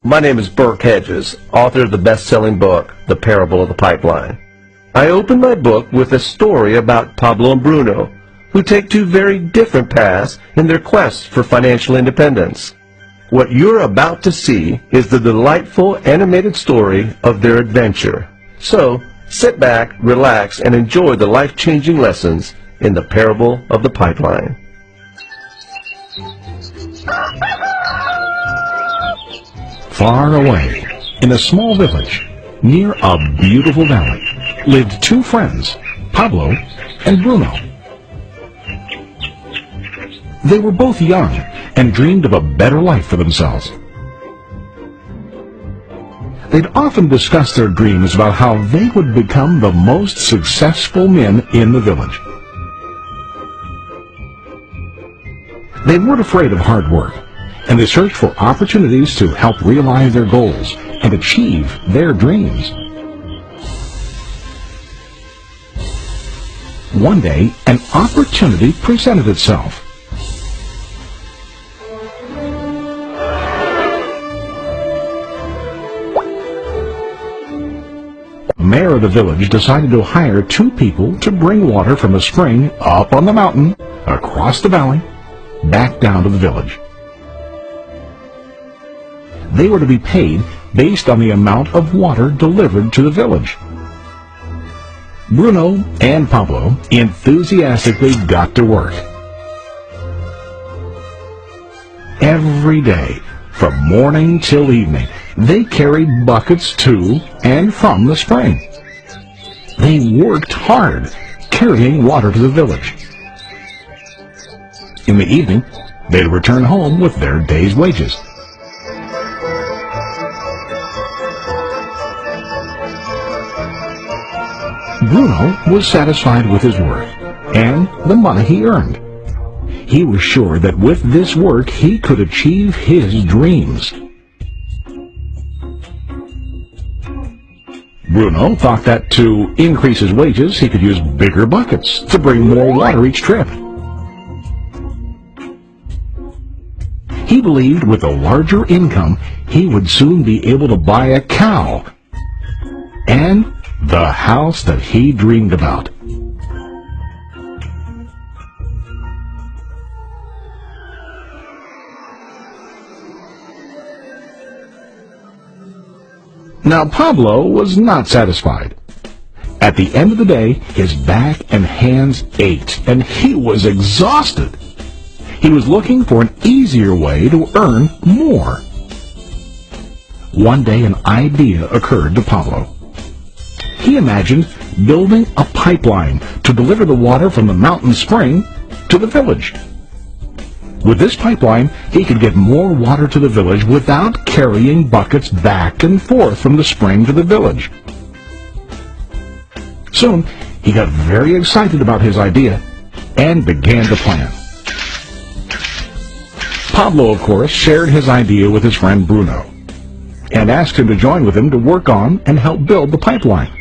My name is Burke Hedges, author of the best-selling book, The Parable of the Pipeline. I open my book with a story about Pablo and Bruno, who take two very different paths in their quest for financial independence. What you're about to see is the delightful animated story of their adventure. So, sit back, relax, and enjoy the life-changing lessons in The Parable of the Pipeline. Far away, in a small village, near a beautiful valley, lived two friends, Pablo and Bruno. They were both young and dreamed of a better life for themselves. They'd often discuss their dreams about how they would become the most successful men in the village. They weren't afraid of hard work, and they searched for opportunities to help realize their goals and achieve their dreams. One day, an opportunity presented itself. The mayor of the village decided to hire two people to bring water from a spring up on the mountain, across the valley, back down to the village. They were to be paid based on the amount of water delivered to the village. Bruno and Pablo enthusiastically got to work. Every day, from morning till evening, they carried buckets to and from the spring. They worked hard, carrying water to the village. In the evening, they'd return home with their day's wages. Bruno was satisfied with his work and the money he earned. He was sure that with this work he could achieve his dreams. Bruno thought that to increase his wages he could use bigger buckets to bring more water each trip. He believed with a larger income he would soon be able to buy a cow and the house that he dreamed about. Now Pablo was not satisfied. At the end of the day, his back and hands ached, and he was exhausted. He was looking for an easier way to earn more. One day an idea occurred to Pablo. He imagined building a pipeline to deliver the water from the mountain spring to the village. With this pipeline, he could get more water to the village without carrying buckets back and forth from the spring to the village. Soon, he got very excited about his idea and began to plan. Pablo, of course, shared his idea with his friend Bruno and asked him to join with him to work on and help build the pipeline.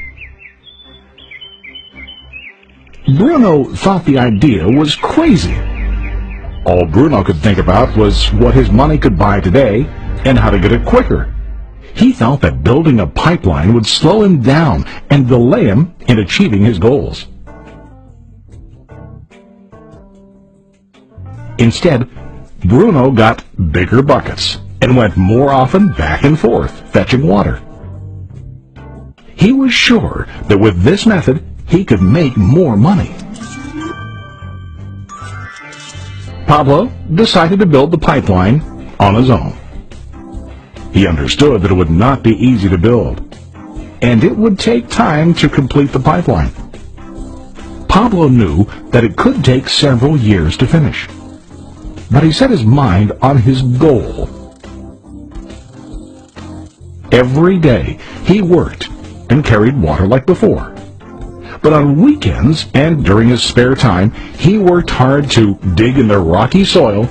Bruno thought the idea was crazy. All Bruno could think about was what his money could buy today and how to get it quicker. He thought that building a pipeline would slow him down and delay him in achieving his goals. Instead, Bruno got bigger buckets and went more often back and forth fetching water. He was sure that with this method he could make more money. Pablo decided to build the pipeline on his own. He understood that it would not be easy to build, and it would take time to complete the pipeline. Pablo knew that it could take several years to finish, but he set his mind on his goal. Every day he worked and carried water like before. But on weekends and during his spare time, he worked hard to dig in the rocky soil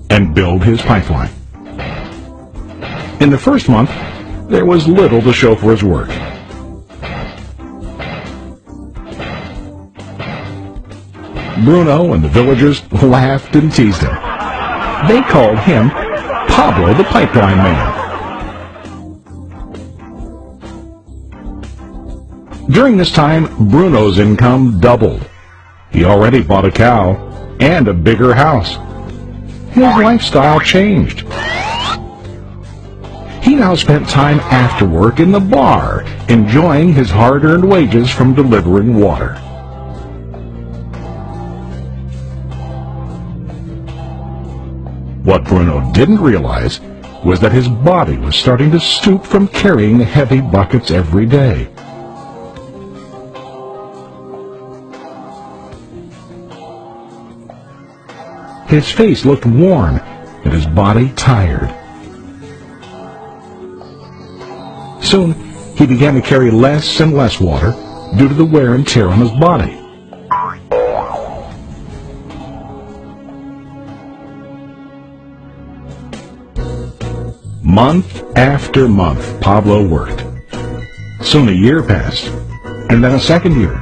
and build his pipeline. In the first month, there was little to show for his work. Bruno and the villagers laughed and teased him. They called him Pablo the Pipeline Man. During this time, Bruno's income doubled. He already bought a cow and a bigger house. His lifestyle changed. He now spent time after work in the bar, enjoying his hard-earned wages from delivering water. What Bruno didn't realize was that his body was starting to stoop from carrying heavy buckets every day. His face looked worn and his body tired. Soon, he began to carry less and less water due to the wear and tear on his body. Month after month, Pablo worked. Soon a year passed, and then a second year.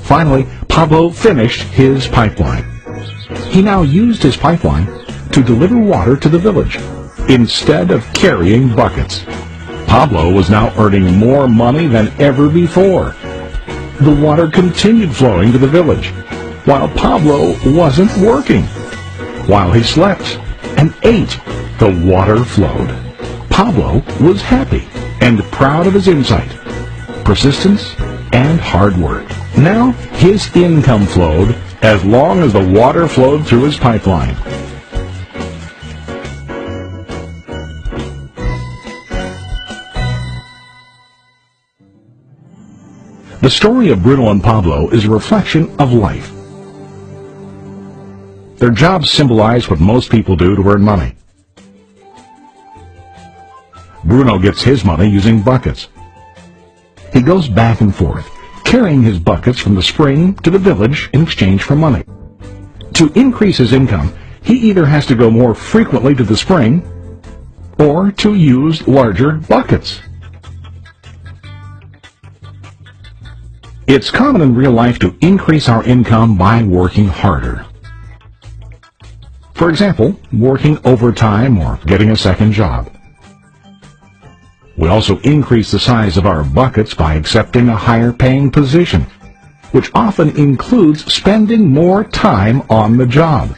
Finally, Pablo finished his pipeline. He now used his pipeline to deliver water to the village instead of carrying buckets. Pablo was now earning more money than ever before. The water continued flowing to the village, while Pablo wasn't working. While he slept and ate, the water flowed. Pablo was happy and proud of his insight, persistence, and hard work. Now his income flowed as long as the water flowed through his pipeline. The story of Bruno and Pablo is a reflection of life. Their jobs symbolize what most people do to earn money. Bruno gets his money using buckets. He goes back and forth, carrying his buckets from the spring to the village in exchange for money. To increase his income, he either has to go more frequently to the spring or to use larger buckets. It's common in real life to increase our income by working harder. For example, working overtime or getting a second job. We also increase the size of our buckets by accepting a higher paying position, which often includes spending more time on the job.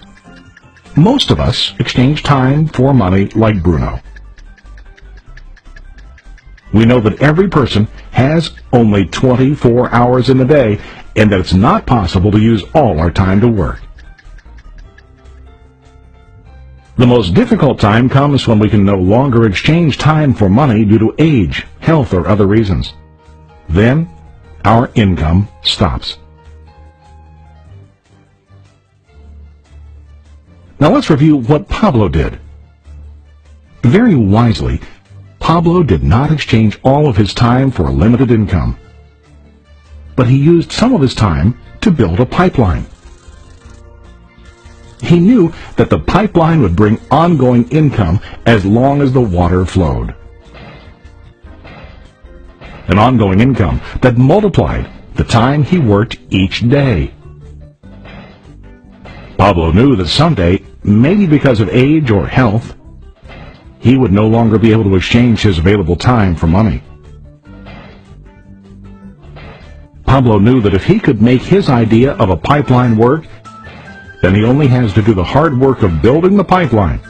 Most of us exchange time for money like Bruno. We know that every person has only 24 hours in a day and that it's not possible to use all our time to work. The most difficult time comes when we can no longer exchange time for money due to age, health, or other reasons. Then, our income stops. Now let's review what Pablo did. Very wisely, Pablo did not exchange all of his time for a limited income, but he used some of his time to build a pipeline. He knew that the pipeline would bring ongoing income as long as the water flowed. An ongoing income that multiplied the time he worked each day. Pablo knew that someday, maybe because of age or health, he would no longer be able to exchange his available time for money. Pablo knew that if he could make his idea of a pipeline work, then he only has to do the hard work of building the pipeline.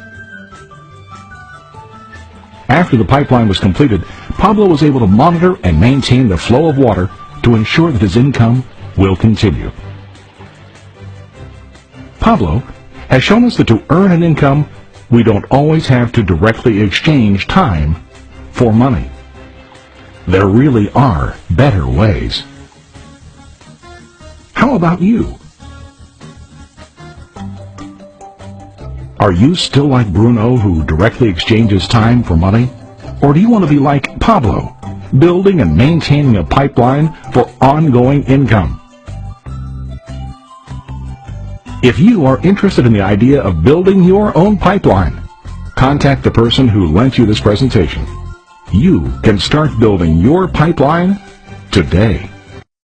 After the pipeline was completed, Pablo was able to monitor and maintain the flow of water to ensure that his income will continue. Pablo has shown us that to earn an income, we don't always have to directly exchange time for money. There really are better ways. How about you? Are you still like Bruno, who directly exchanges time for money? Or do you want to be like Pablo, building and maintaining a pipeline for ongoing income? If you are interested in the idea of building your own pipeline, contact the person who lent you this presentation. You can start building your pipeline today.